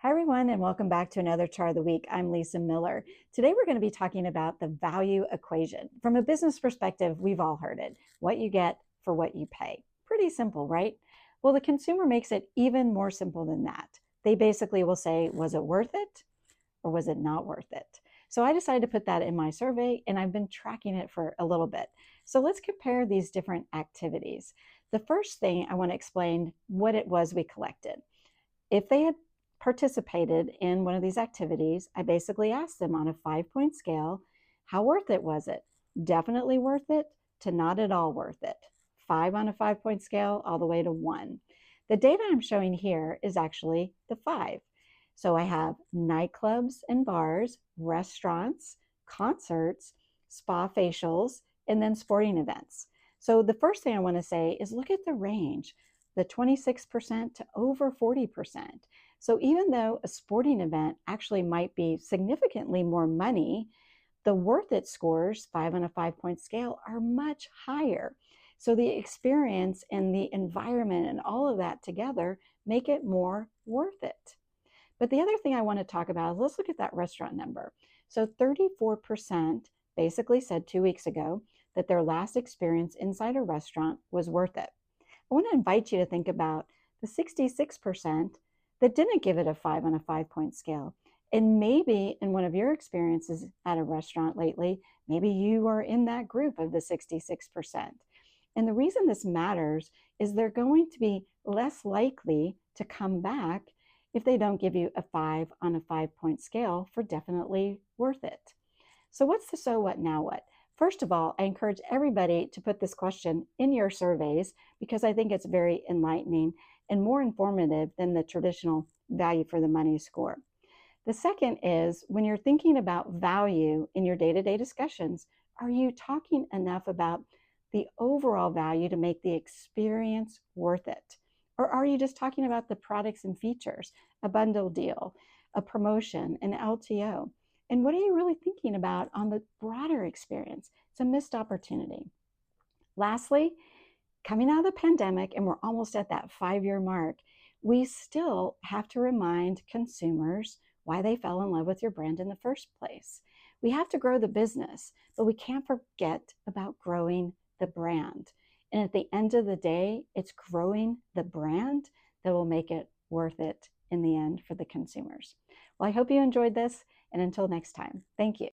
Hi, everyone, and welcome back to another Chart of the Week. I'm Lisa Miller. Today, we're going to be talking about the value equation. From a business perspective, we've all heard it. What you get for what you pay. Pretty simple, right? Well, the consumer makes it even more simple than that. They basically will say, was it worth it or was it not worth it? So I decided to put that in my survey, and I've been tracking it for a little bit. So let's compare these different activities. The first thing I want to explain what it was we collected. If they had participated in one of these activities, I basically asked them on a 5-point scale, how worth it was it? Definitely worth it to not at all worth it. 5 on a 5-point scale all the way to 1. The data I'm showing here is actually the 5. So I have nightclubs and bars, restaurants, concerts, spa facials, and then sporting events. So the first thing I want to say is look at the range, the 26% to over 40%. So even though a sporting event actually might be significantly more money, the worth it scores, 5 on a 5-point scale, are much higher. So the experience and the environment and all of that together make it more worth it. But the other thing I want to talk about is let's look at that restaurant number. So 34% basically said 2 weeks ago that their last experience inside a restaurant was worth it. I want to invite you to think about the 66% that didn't give it a 5 on a 5-point scale. And maybe in one of your experiences at a restaurant lately, maybe you are in that group of the 66%. And the reason this matters is they're going to be less likely to come back if they don't give you a 5 on a 5-point scale for definitely worth it. So what's the so what, now what? First of all, I encourage everybody to put this question in your surveys because I think it's very enlightening and more informative than the traditional value for the money score. The second is when you're thinking about value in your day-to-day discussions, are you talking enough about the overall value to make the experience worth it? Or are you just talking about the products and features, a bundle deal, a promotion, an LTO? And what are you really thinking about on the broader experience? It's a missed opportunity. Lastly, coming out of the pandemic, and we're almost at that 5-year mark, we still have to remind consumers why they fell in love with your brand in the first place. We have to grow the business, but we can't forget about growing the brand. And at the end of the day, it's growing the brand that will make it worth it in the end for the consumers. Well, I hope you enjoyed this. And until next time, thank you.